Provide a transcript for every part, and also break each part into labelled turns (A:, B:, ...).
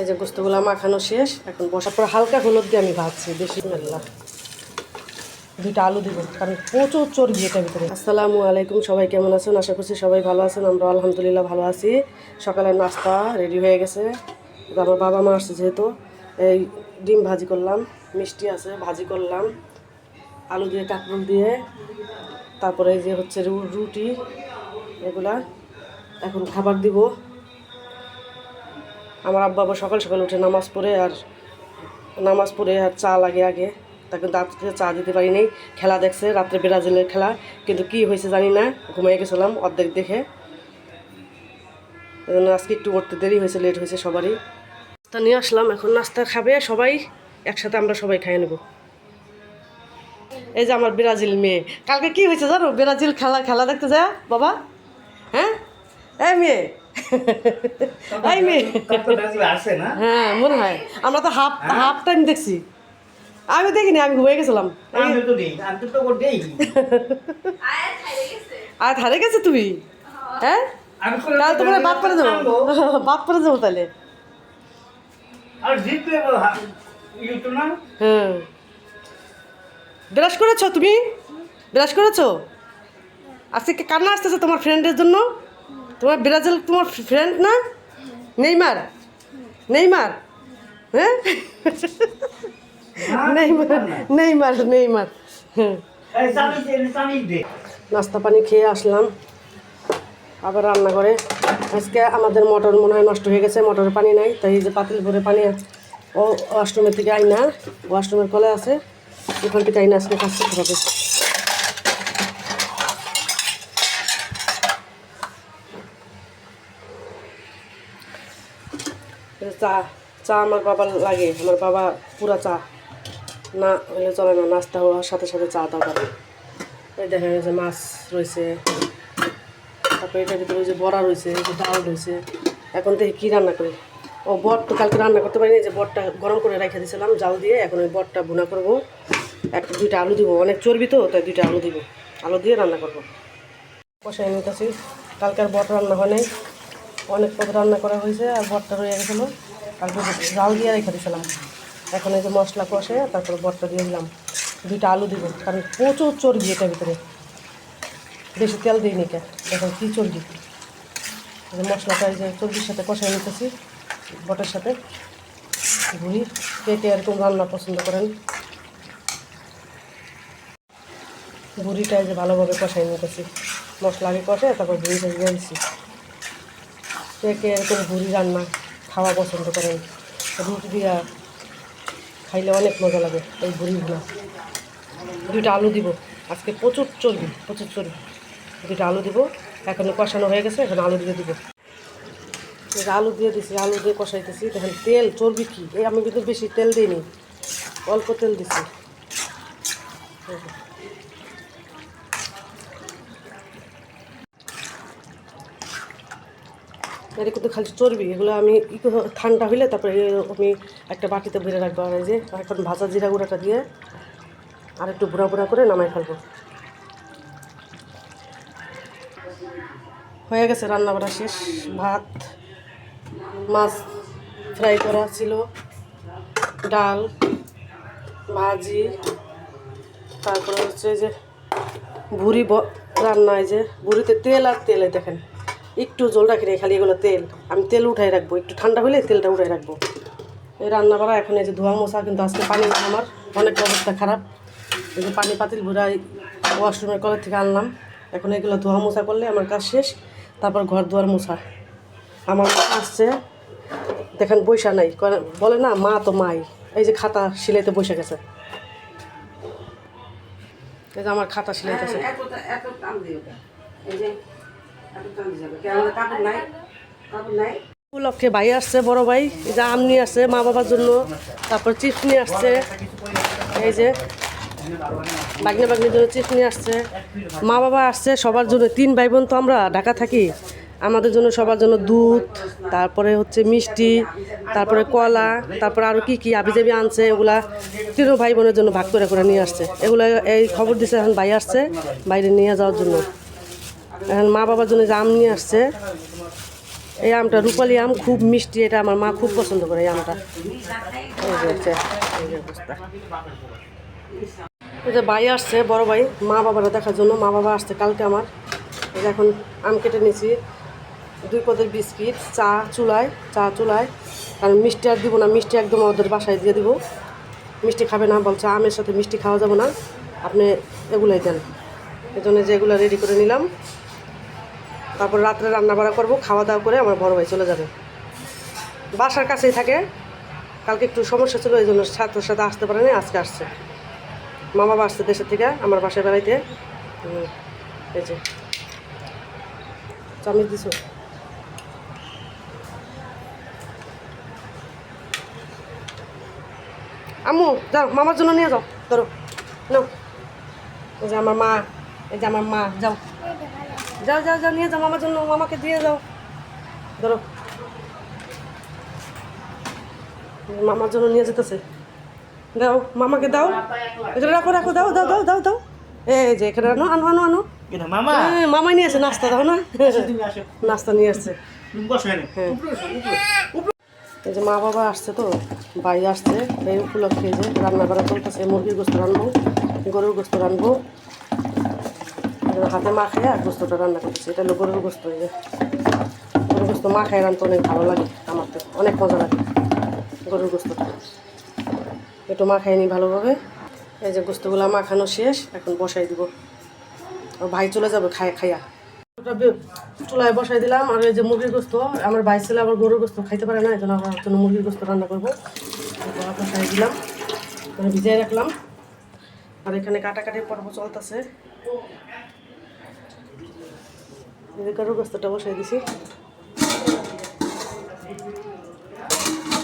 A: এই যে গোস্তগুলো মাখানো শেষ, এখন বসার পর হালকা হলুদ দিয়ে আমি ভাজছি, বেশি মেলা। দুইটা আলু দিব, কারণ প্রচুর চর্বি এটার ভিতরে। আসসালামু আলাইকুম, সবাই কেমন আছেন? আশা করছি সবাই ভালো আছেন। আমরা আলহামদুলিল্লাহ ভালো আছি। সকালের নাস্তা রেডি হয়ে গেছে। আমার বাবা মা আসছে যেহেতু, এই ডিম ভাজি করলাম, মিষ্টি আছে ভাজি করলাম, আলু দিয়ে কাঁকরোল দিয়ে, তারপরে এই যে হচ্ছে রুটি, এগুলা এখন খাবার দিব। আমার আব্বা আবার সকাল সকাল উঠে নামাজ পড়ে আর চা লাগে আগে, তাকে রাত্রে চা দিতে পারি নাই। খেলা দেখছে রাত্রে, ব্রাজিলের খেলা, কিন্তু কি হয়েছে জানি না, ঘুমিয়ে গেছিলাম অর্ধেক দেখে। এই জন্য আজকে একটু উঠতে দেরি হয়েছে, লেট হয়েছে সবারই। নাস্তা নিয়ে আসলাম, এখন নাস্তা খাবে সবাই একসাথে, আমরা সবাই খাই নেব। এই যে আমার ব্রাজিল মেয়ে, কালকে কি হয়েছে জানো? ব্রাজিল খেলা দেখতে যায় বাবা। হ্যাঁ এই মেয়ে, এই মেয়ে, হ্যাঁ মনে হয়। আমরা তো হাফ টাইম দেখছি। আমি দেখিনি, আমি ঘুমিয়ে গেছিলাম। আর হারে গেছে তুমি? হ্যাঁ তাহলে তোমার বাদ করে দেবো তাহলে। হ্যাঁ, ব্রাশ করেছো তুমি? ব্রাশ করেছো? আজকে কান্না আসতেছে তোমার ফ্রেন্ডের জন্য। তোমার ব্রাজিল তোমার ফ্রেন্ড না? নেইমার হ্যাঁ, নেইমার। হ্যাঁ, নাস্তা পানি খেয়ে আসলাম, আবার রান্না করে। আজকে আমাদের মোটর মনে হয় নষ্ট হয়ে গেছে, মোটরের পানি নাই, তাই এই যে পাতিল ভরে পানি ও ওয়াশরুমের থেকে আইনা, ওয়াশরুমের কলে আছে, ওখান থেকে আইনা আজকে কাজ করতে হবে। চা আমার বাবার লাগে, আমার বাবা পুরা চা না হলে চলে না, নাস্তা হওয়ার সাথে সাথে চা দরকার। এই দেখা গেছে মাছ রয়েছে, তারপরে এটার ভিতরে যে বড়া রয়েছে, যে ডাল রয়েছে। এখন থেকে কী রান্না করি? ও বট তো কালকে রান্না করতে পারিনি, যে বটটা গরম করে রেখে দিয়েছিলাম জাল দিয়ে, এখন ওই বটটা ভুনা করবো। দুইটা আলু দিব, অনেক চর্বি তো, তাই দুইটা আলু দিব, আলু দিয়ে রান্না করবো। কষাই নিতেছি, কালকে আর বট রান্না হয় নাই, অনেক পদ রান্না করা হয়েছে, আর বটটা রয়ে গেছিলো, কালকে জাল দিয়ে রেখে দিয়েছিলাম। এখন এই যে মশলা কষে তারপরে বটটা দিয়ে দিলাম, দুইটা আলু দিব, কারণ প্রচুর চর্বি এটার ভিতরে, বেশি তেল দিই নি। দেখেন কী চর্বি। মশলাটা এই যে চর্বির সাথে কষাই নিতেছি, বটের সাথে। ঘুরি কে এরকম রান্না পছন্দ করেন। ঘুরিটা এই যে ভালোভাবে কষাই নিতেছি, মশলা আগে কষে তারপর ঘুরিটা দিয়ে দিচ্ছি। কে এরকম ঘুরি রান্না খাওয়া পছন্দ করেন, রুটি দিয়া খাইলে অনেক মজা লাগে এই ঘুরি ভুনা। দুইটা আলু দিব, আজকে প্রচুর চর্বি। দুইটা আলু দিব, এখন কষানো হয়ে গেছে, এখন আলু দিয়ে দিব। আলু দিয়ে দিছি, আলু দিয়ে কষাইতেছি। দেখেন তেল চর্বি কি, এই আমি কিন্তু বেশি তেল দিইনি, অল্প তেল দিছি। এটা কিন্তু খালি চর্বি, এগুলো আমি একটু ঠান্ডা হইলে তারপরে আমি একটা বাটিতে ভরে রাখবো। আর এই যে এখন ভাজা জিরা গুঁড়াটা দিয়ে আর একটু বুড়া করে নামাই ফেলবো। হয়ে গেছে রান্না করা শেষ। ভাত, মাছ ফ্রাই করা ছিল, ডাল, ভাজি, তারপরে হচ্ছে যে ভুড়ি রান্না। এই যে ভুড়িতে তেল আর তেলে দেখেন একটু জল রাখি খালি, এগুলো তেল আমি তেল উঠাই রাখবো, একটু ঠান্ডা হলে তেলটা উঠাই রাখবো। এই রান্না করা। এখন এই যে ধোয়া মোছা, কিন্তু আজকে পানি আমার অনেক অবস্থা খারাপ। এই যে পানি পাতিল ভরাই ওয়াশরুমের কলের থেকে আনলাম, এখন এগুলো ধোয়া মোছা করলে আমার কাজ শেষ। তারপর ঘর দুয়ার মোছা। আমার মা আসছে, দেখেন বৈশা নাই, বলে না মা তো মাই। এই যে খাতা সিলাইতে বসে গেছে, এই যে আমার খাতা সিলাইতেছে। উপলক্ষে ভাই আসছে, বড় ভাই, এই যে আম নিয়ে আসছে মা বাবার জন্য, তারপর চিপস নিয়ে আসছে। এই যে বাগনির জন্য চিপস নিয়ে আসছে, মা বাবা আসছে, সবার জন্য। 3 ভাই বোন তো আমরা, ঢাকা থাকি, আমাদের জন্য সবার জন্য দুধ, তারপরে হচ্ছে মিষ্টি, তারপরে কলা, তারপরে আরও কী আবিজাবি আনছে, এগুলা 3 ভাই বোনের জন্য ভাগ করে নিয়ে আসছে। এগুলো এই খবর দিছে, এখন ভাই আসছে বাইরে নিয়ে যাওয়ার জন্য। এখন মা বাবার জন্য যে আম নিয়ে আসছে, এই আমটা রূপালি আম, খুব মিষ্টি, এটা আমার মা খুব পছন্দ করে এই আমটা। এই যে অবস্থা। এই যে ভাই আসছে, বড় ভাই, মা বাবারা দেখার জন্য। মা বাবা আসছে কালকে আমার। এই যে এখন আম কেটে নিয়েছি, 2 পদের বিস্কিট, চা চুলায়, কারণ মিষ্টি আর দিব না, মিষ্টি একদম ওদের বাসায় দিয়ে দিব। মিষ্টি খাবে না, বলছে আমের সাথে মিষ্টি খাওয়া যাবে না, আপনি এগুলোই দেন। এই জন্য যে এগুলো রেডি করে নিলাম। তারপর রাত্রে রান্না বাড়া করবো, খাওয়া দাওয়া করে আমার বড় ভাই চলে যাবে, বাসার কাছেই থাকে। কালকে একটু সমস্যা ছিল, এই জন্য সাথে সাথে আসতে পারেনি, আজকে আসছে। মা বাবা আসছে দেশের থেকে আমার বাসায় বেড়াইতে। এই যে চামিচ দিছো। আম্মু যাও, মামার জন্য নিয়ে যাও, ধরো নাও। এই যে আমার মা, এই যে আমার মা, যাও যাও যাও যাও, নিয়ে যাও মামার জন্য, মামাকে দিয়ে যাও, ধরো। মামার জন্য নিয়ে যেতেছে, দাও মামাকে দাও। এটা রাখো রাখো, দাও দাও দাও দাও দাও। এই যে এখানে আনো আনো আনো আনো। মামাই নিয়ে আসে, নাস্তা দাও না, নাস্তা নিয়ে আসছে। হ্যাঁ, এই যে মা বাবা আসছে, তো ভাই আসছে, এই উপলক্ষে যে রান্না করা চলতেছে। মুরগির গোস্ত রানবো, গরুর গোস্ত রানবো, হাতে মা খেয়ে আর গোস্তটা রান্না করতেছে। এটা হলো গরুর গোস্ত। এই যে গরুর গোস্ত মা খায় রান্নতে অনেক ভালো লাগে, আমার তো অনেক মজা লাগে গরুর গোস্তটা। একটু মাখাইনি ভালোভাবে। এই যে গোস্তগুলো মাখানো শেষ, এখন বসাই দিব। ভাই চলে যাবে খাইয়া। ওটা চুলায় বসাই দিলাম। আর এই যে মুরগির গোস্ত, আমার ভাই ছেলে আবার গরুর গোস্ত খাইতে পারে না, এই জন্য আমার জন্য মুরগির গোস্ত রান্না করবো। বসাই দিলাম, ভিজিয়ে রাখলাম। আর এখানে কাটাকাটির পর্ব চলতেছে। গরুর গোস্তটা বসাই দিছি,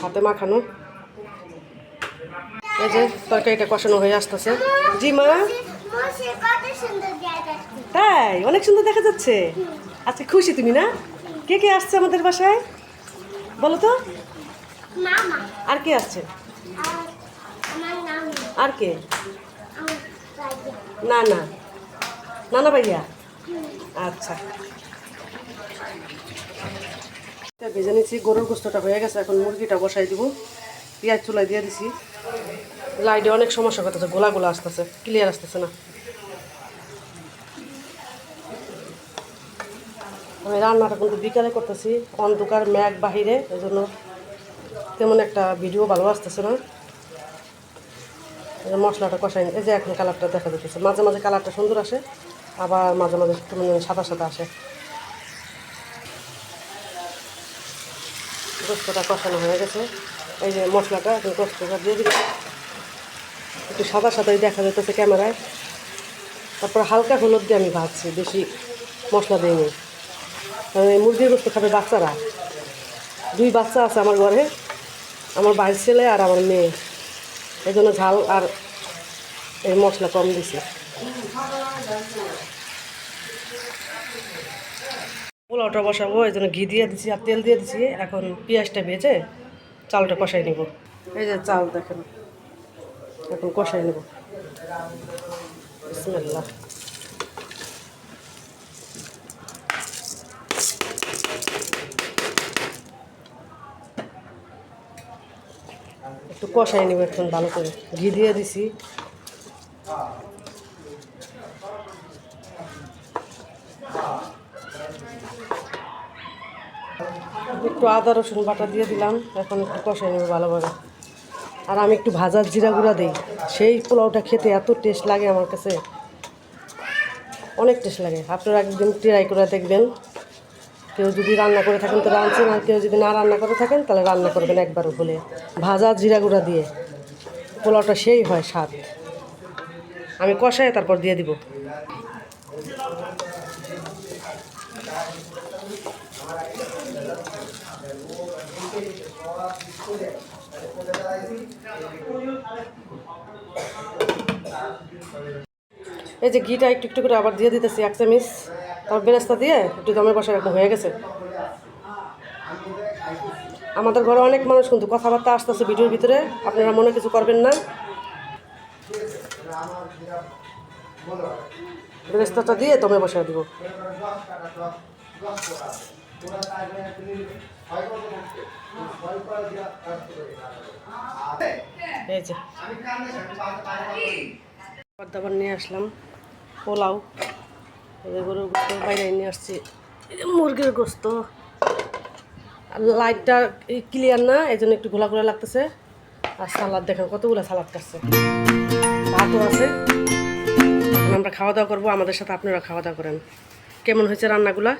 A: হাতে মাখানো। এই যে তরকারিটা কষানো হয়ে আসতেছে। জি মা, তাই অনেক সুন্দর দেখা যাচ্ছে। আচ্ছা, খুশি তুমি না? কে কে আসছে আমাদের বাসায় বলো তো? আর কে আসছে? আর কে? না না, নানা ভাইয়া। আচ্ছা, ভেজে নিচ্ছি, গরুর গোস্তটা হয়ে গেছে। এখন মুরগিটা বসাই দিব, পেঁয়াজ চুলাই দিয়ে দিছি। লাইটে অনেক সমস্যা করতেছে, গোলা গোলা আসতেছে, ক্লিয়ার আসতেছে না। আমি রান্নাটা কিন্তু বিকালে করতেছি, অন্ধকার ম্যাগ বাহিরে, এই জন্য তেমন একটা ভিডিও ভালো আসতেছে না। মশলাটা কষাই, এই যে এখন কালারটা দেখা যাচ্ছে, মাঝে মাঝে কালারটা সুন্দর আসে, আবার মাঝে মাঝে একটু সাদা সাদা আসে। গোস্তটা কষানো হয়ে গেছে। এই যে মশলাটা এখন গোস্তটা দিয়ে দিলাম, একটু সাদা সাদাই দেখা যাচ্ছে ক্যামেরায়। তারপর হালকা হলুদ দিয়ে আমি ভাজছি, বেশি মশলা দিইনি, কারণ এই মুরগির গোস্ত খাবে বাচ্চারা। 2 বাচ্চা আছে আমার ঘরে, আমার ভাইয়ের ছেলে আর আমার মেয়ে, এই জন্য ঝাল আর এই মশলা কম দিছি। পোলাওটা বসাবো, এই জন্য ঘি দিয়ে দিছি আর তেল দিয়ে দিছি। এখন পেঁয়াজটা ভেজে চালটা কষাই নেব। এই যে চাল দেখেন, এখন কষাই নেব। বিসমিল্লাহ। একটু কষাই নেব এখন ভালো করে, ঘি দিয়ে দিছি। একটু আদা রসুন বাটা দিয়ে দিলাম, এখন একটু কষাই নেব ভালোভাবে। আর আমি একটু ভাজার জিরা গুঁড়া দিই, সেই পোলাওটা খেতে এত টেস্ট লাগে আমার কাছে, অনেক টেস্ট লাগে। আপনারা একদিন ট্রাই করে দেখবেন। কেউ যদি রান্না করে থাকেন তো রাঁধছেন, আর কেউ যদি না রান্না করে থাকেন তাহলে রান্না করবেন একবার হলে, ভাজা জিরা গুঁড়া দিয়ে পোলাওটা সেই হয় স্বাদ। আমি কষাই তারপর দিয়ে দিব। এই যে ঘিটা একটু একটু করে আবার দিয়ে দিতেছি 1 চামচ, তারপর বেরেস্তা দিয়ে একটু দমে বসা রাখা হয়ে গেছে। আমাদের ঘরে অনেক মানুষ, কিন্তু কথাবার্তা আসতেছে ভিডিওর ভিতরে, আপনারা মনে কিছু করবেন না। বেরেস্তাটা দিয়ে দমে বসা দিব। এই যে খাবার দাবার নিয়ে আসলাম, পোলাও, গরুর গোস্ত বাইরে নিয়ে আসছি, মুরগির গোস্ত। লাইটটা ক্লিয়ার না, এই জন্য একটু ঘোলা ঘোলা লাগতেছে। আর সালাদ দেখেন কতগুলো সালাদ কাটছে, ভাতও আছে। আমরা খাওয়া দাওয়া করবো, আমাদের সাথে আপনারা খাওয়া দাওয়া করেন। কেমন হয়েছে রান্নাগুলা?